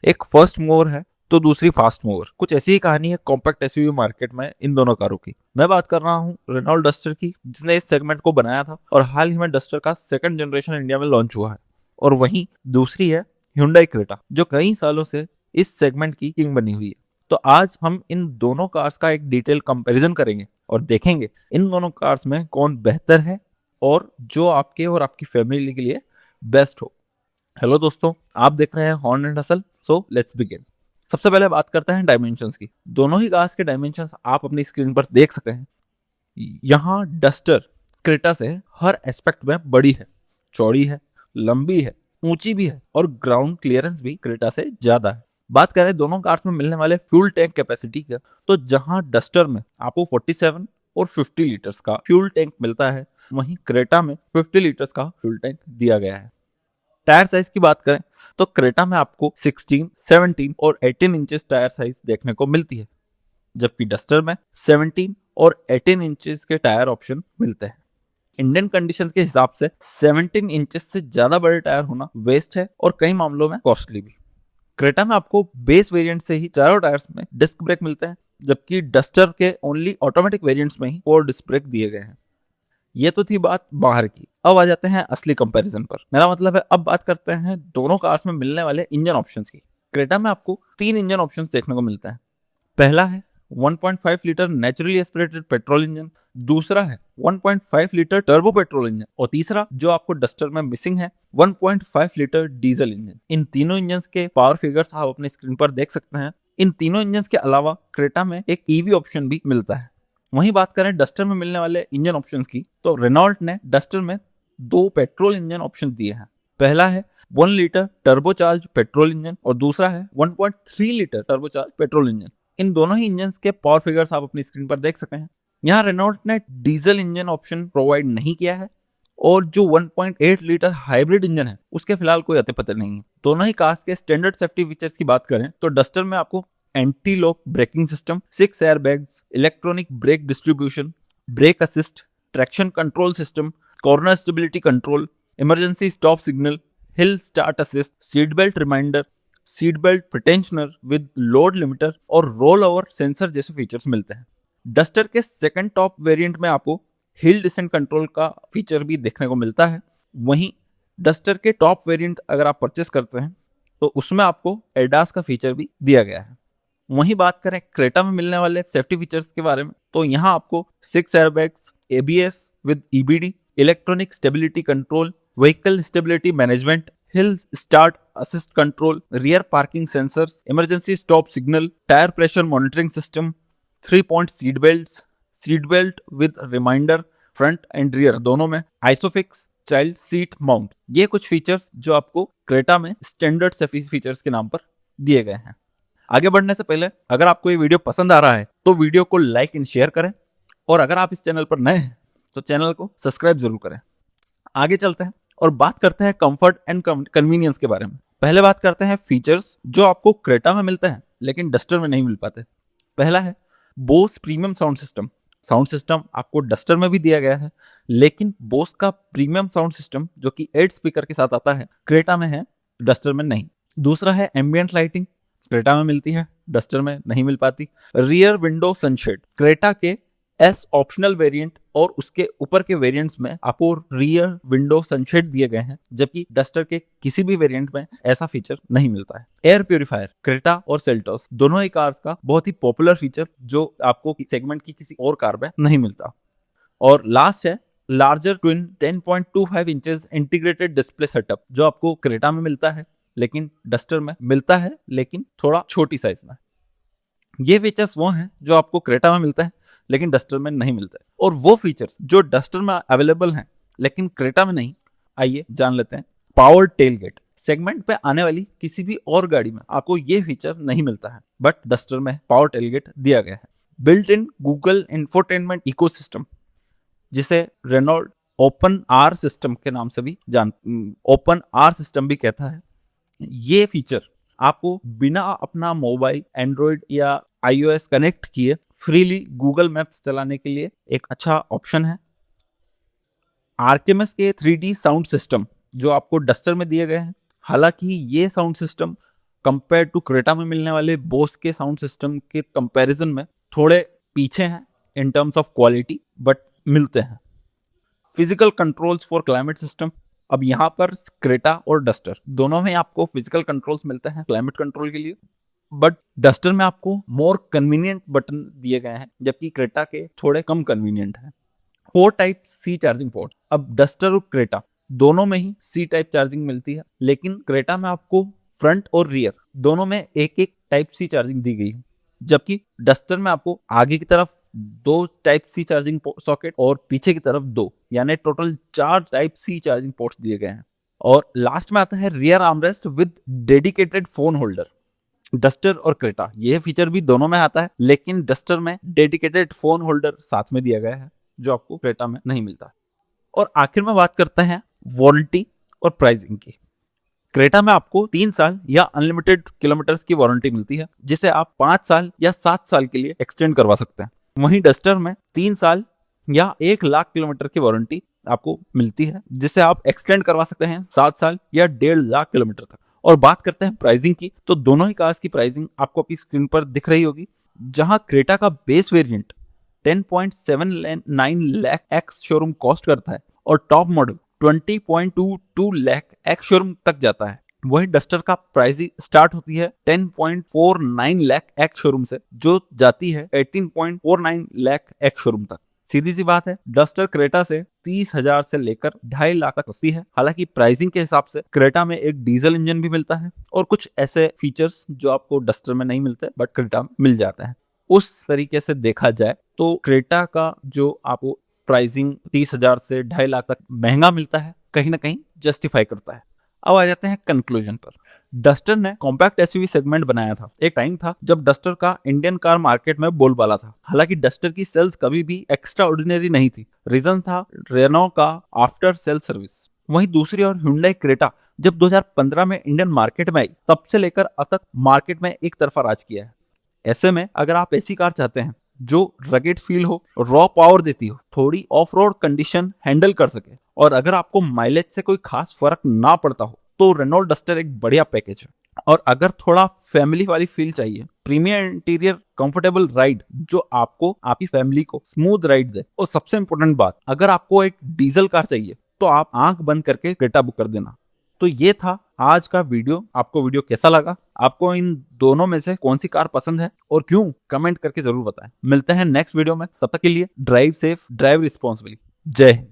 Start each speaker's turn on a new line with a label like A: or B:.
A: एक first mover है तो दूसरी फास्ट मूवर। कुछ ऐसी ही कहानी है कॉम्पैक्ट एसयूवी मार्केट में इन दोनों कारों की। मैं बात कर रहा हूँ रेनॉल्ट डस्टर की, जिसने इस सेगमेंट को बनाया था और हाल ही में डस्टर का सेकंड जनरेशन इंडिया में लॉन्च हुआ है। और वहीं दूसरी है Hyundai क्रेटा, जो कई सालों से इस सेगमेंट की किंग बनी हुई है। तो आज हम इन दोनों कार्स का एक डिटेल कंपैरिजन करेंगे और देखेंगे इन दोनों कार्स में कौन बेहतर है और जो आपके और आपकी फैमिली के लिए बेस्ट हो। हेलो दोस्तों, आप देख रहे हैं horn and hustle. So let's begin. सबसे पहले बात करते हैं डायमेंशंस की। दोनों ही कार्स के डायमेंशंस आप अपनी स्क्रीन पर देख सकते हैं। यहाँ डस्टर क्रेटा से हर एस्पेक्ट में बड़ी है, चौड़ी है, लंबी है, ऊंची भी है और ग्राउंड क्लियरेंस भी क्रेटा से ज्यादा है। बात करें दोनों कार्स में मिलने वाले फ्यूल टैंक कैपेसिटी का, तो जहां डस्टर में आपको 47 और 50 लीटर्स का फ्यूल टैंक मिलता है, वहीं क्रेटा में 50 लीटर्स का फ्यूल टैंक दिया गया है। टायर साइज की बात करें तो क्रेटा में आपको 16, 17 और 18 इंचेस टायर साइज देखने को मिलती है, जबकि डस्टर में 17 और 18 इंचेस के टायर ऑप्शन मिलते हैं। इंडियन कंडीशंस के हिसाब से 17 इंचेस से ज्यादा बड़े टायर होना वेस्ट है और कई मामलों में कॉस्टली भी। क्रेटा में आपको बेस वेरिएंट से ही चारों टायर्स में डिस्क ब्रेक मिलते हैं, जबकि डस्टर के ओनली ऑटोमेटिक वेरिएंट्स में ही 4 डिस्क ब्रेक दिए गए हैं। ये तो थी बात बाहर की। अब आ जाते हैं असली कंपैरिजन पर। मेरा मतलब है अब बात करते हैं दोनों कार्स में मिलने वाले इंजन ऑप्शंस की। क्रेटा में आपको 3 इंजन ऑप्शंस देखने को मिलते हैं। पहला है 1.5 litre naturally aspirated petrol engine, दूसरा है 1.5 लीटर टर्बो पेट्रोल इंजन और तीसरा जो आपको डस्टर में मिसिंग है 1.5 लीटर डीजल इंजन। इन तीनों इंजन के पावर फिगर्स आप अपनी स्क्रीन पर देख सकते हैं। इन तीनों इंजन के अलावा क्रेटा में एक ईवी ऑप्शन भी मिलता है। वहीं बात करें डस्टर में मिलने वाले इंजन ऑप्शंस की, तो रेनॉल्ट ने डस्टर में 2 पेट्रोल इंजन ऑप्शन दिए हैं। पहला है 1 लीटर टर्बोचार्ज पेट्रोल इंजन और दूसरा है 1.3 लीटर टर्बोचार्ज पेट्रोल इंजन। इन दोनों ही इंजन के पावर फिगर्स आप अपनी स्क्रीन पर देख सकते हैं। यहाँ रेनॉल्ट ने डीजल इंजन ऑप्शन प्रोवाइड नहीं किया है और जो 1.8 लीटर हाइब्रिड इंजन है उसके फिलहाल कोई अते पते नहीं है। दोनों ही कार्स के स्टैंडर्ड सेफ्टी फीचर्स की बात करें तो डस्टर में आपको anti lock braking system, 6 airbags, electronic brake distribution, brake assist, traction control system, corner stability control, emergency stop signal, hill start assist, seat belt reminder, seat belt pretensioner with load limiter और roll over sensor जैसे features मिलते हैं। Duster के second top variant में आपको hill descent control का feature भी देखने को मिलता है। वहीं डस्टर के टॉप वेरिएंट अगर आप परचेस करते हैं तो उसमें आपको एडास का फीचर भी दिया गया है। वहीं बात करें क्रेटा में मिलने वाले सेफ्टी फीचर्स के बारे में, तो यहाँ आपको 6 airbags, ABS with EBD, electronic stability control, vehicle stability management, hill start assist control, rear parking sensors, emergency stop signal, tyre pressure monitoring system, 3 point seat belt with reminder front and rear दोनों में, isofix child seat mount. ये कुछ features जो आपको Creta में standard safety features के नाम पर दिए गए हैं। आगे बढ़ने से पहले अगर आपको ये वीडियो पसंद आ रहा है तो वीडियो को लाइक एंड शेयर करें और अगर आप इस चैनल पर नए हैं तो चैनल को सब्सक्राइब जरूर करें। आगे चलते हैं और बात करते हैं कंफर्ट एंड कन्वीनियंस के बारे में। पहले बात करते हैं फीचर्स जो आपको क्रेटा में मिलते हैं लेकिन डस्टर में नहीं मिल पाते। पहला है Bose premium sound system. Sound system आपको डस्टर में भी दिया गया है, लेकिन बोस का प्रीमियम साउंड सिस्टम जो कि 8 स्पीकर के साथ आता है क्रेटा में है, डस्टर में नहीं। दूसरा है एम्बियंट लाइटिंग, क्रेटा में मिलती है, डस्टर में नहीं मिल पाती। रियर विंडो सनशेड, क्रेटा के एस ऑप्शनल वेरिएंट और उसके ऊपर के वेरिएंट्स में आपको रियर विंडो सनशेड दिए गए हैं, जबकि डस्टर के किसी भी वेरिएंट में ऐसा फीचर नहीं मिलता है। एयर प्यूरिफायर, क्रेटा और सेल्टोस दोनों ही कार्स का बहुत ही पॉपुलर फीचर जो आपको सेगमेंट की किसी और कार में नहीं मिलता। और लास्ट है larger twin 10.25 inches integrated display setup, जो आपको क्रेटा में मिलता है लेकिन डस्टर में मिलता है, लेकिन थोड़ा छोटी साइज में। ये फीचर्स वो हैं जो आपको क्रेटा में मिलता है लेकिन डस्टर में नहीं मिलता है, और वो फीचर्स जो डस्टर में अवेलेबल हैं लेकिन क्रेटा में नहीं, आइए जान लेते हैं। पावर टेलगेट, सेगमेंट पे आने वाली किसी भी और गाड़ी में आपको ये फीचर नहीं मिलता है, बट डस्टर में पावर टेलगेट दिया गया है। Built in Google infotainment ecosystem, जिसे रेनॉल्ट ओपन आर सिस्टम के नाम से भी ओपन आर सिस्टम भी कहता है। ये फीचर आपको बिना अपना मोबाइल एंड्रॉइड या iOS कनेक्ट किए फ्रीली गूगल मैप्स चलाने के लिए एक अच्छा ऑप्शन है। आर्केमिस के 3D साउंड सिस्टम जो आपको डस्टर में दिए गए हैं, हालांकि ये sound system compare to Creta में मिलने वाले बोस के साउंड सिस्टम के कंपैरिजन में थोड़े पीछे हैं in terms of quality, but मिलते हैं। Physical controls for climate system, अब यहाँ पर क्रेटा और डस्टर दोनों में आपको फिजिकल कंट्रोल्स मिलते हैं क्लाइमेट कंट्रोल के लिए, बट डस्टर में आपको मोर कन्वीनियंट बटन दिए गए हैं, जबकि क्रेटा के थोड़े कम कन्वीनियंट हैं। 4 टाइप सी चार्जिंग पोर्ट, अब डस्टर और क्रेटा दोनों में ही सी टाइप चार्जिंग मिलती है, लेकिन क्रेटा में आपको फ्रंट और रियर दोनों में एक एक टाइप सी चार्जिंग दी गई है, जबकि डस्टर में आपको आगे की तरफ 2 टाइप सी चार्जिंग सॉकेट और पीछे की तरफ 2, यानी total 4 type C charging ports दिए गए हैं। और लास्ट में आता है rear armrest with dedicated phone holder. Duster और क्रेटा ये फीचर भी दोनों में आता है, लेकिन डस्टर में डेडिकेटेड फोन होल्डर साथ में दिया गया है, जो आपको क्रेटा में नहीं मिलता। और आखिर में बात करते हैं वारंटी और प्राइसिंग की। क्रेटा में आपको 3 साल या अनलिमिटेड किलोमीटर्स की वारंटी मिलती है, जिसे आप 5 साल या 7 साल के लिए एक्सटेंड करवा सकते हैं। वहीं डस्टर में 3 साल या 1 लाख किलोमीटर की वारंटी आपको मिलती है, जिसे आप एक्सटेंड करवा सकते हैं 7 साल या 1.5 लाख किलोमीटर तक। और बात करते हैं प्राइसिंग की, तो दोनों ही कार्स की प्राइसिंग आपको अपनी स्क्रीन पर दिख रही होगी। जहां क्रेटा का base variant 10.79 lakh ex showroom cost करता है और top model 20.22 lakh ex showroom तक जाता है, वही डस्टर का प्राइसिंग स्टार्ट होती है 10.49 लाख एक्स शोरूम से, जो जाती है 18.49 लाख एक्स शोरूम तक। सीधी सी बात है, डस्टर क्रेटा से 30,000 से लेकर 2.5 लाख तक सस्ती है। हालांकि प्राइसिंग के हिसाब से क्रेटा में एक डीजल इंजन भी मिलता है और कुछ ऐसे फीचर्स जो आपको डस्टर में नहीं मिलते बट क्रेटा में मिल जाते हैं। उस तरीके से देखा जाए तो क्रेटा का जो आपको प्राइसिंग 30,000 से 2.5 लाख तक महंगा मिलता है, कहीं ना कहीं जस्टिफाई करता है। अब आ जाते हैं कंक्लूजन पर। डस्टर ने कॉम्पैक्ट एसयूवी सेगमेंट बनाया था। एक टाइम था जब डस्टर का इंडियन कार मार्केट में बोलबाला था। हालांकि डस्टर की सेल्स कभी भी एक्स्ट्रा ऑर्डिनरी नहीं थी। रीजन था रेनो का आफ्टर सेल सर्विस। वहीं दूसरी ओर हुंडई क्रेटा जब 2015 में इंडियन मार्केट में आई, तब से लेकर अब तक मार्केट में एक तरफा राज किया है। ऐसे में अगर आप ऐसी कार चाहते हैं जो रगेड फील हो, रॉ पावर देती हो, थोड़ी ऑफ रोड कंडीशन हैंडल कर सके, और अगर आपको माइलेज से कोई खास फर्क ना पड़ता हो, तो रेनॉल्ट डस्टर एक बढ़िया पैकेज है। और अगर थोड़ा फैमिली वाली फील चाहिए, प्रीमियम इंटीरियर, कंफर्टेबल राइड जो आपको आपकी फैमिली को स्मूथ राइड दे, और सबसे इंपॉर्टेंट बात, अगर आपको एक डीजल कार चाहिए तो आप आंख बंद करके क्रेटा बुक कर देना। तो ये था आज का वीडियो। आपको वीडियो कैसा लगा? आपको इन दोनों में से कौन सी कार पसंद है और क्यों? कमेंट करके जरूर बताएं। मिलते हैं नेक्स्ट वीडियो में, तब तक के लिए ड्राइव सेफ, ड्राइव रिस्पॉन्सिबली। जय हिंद।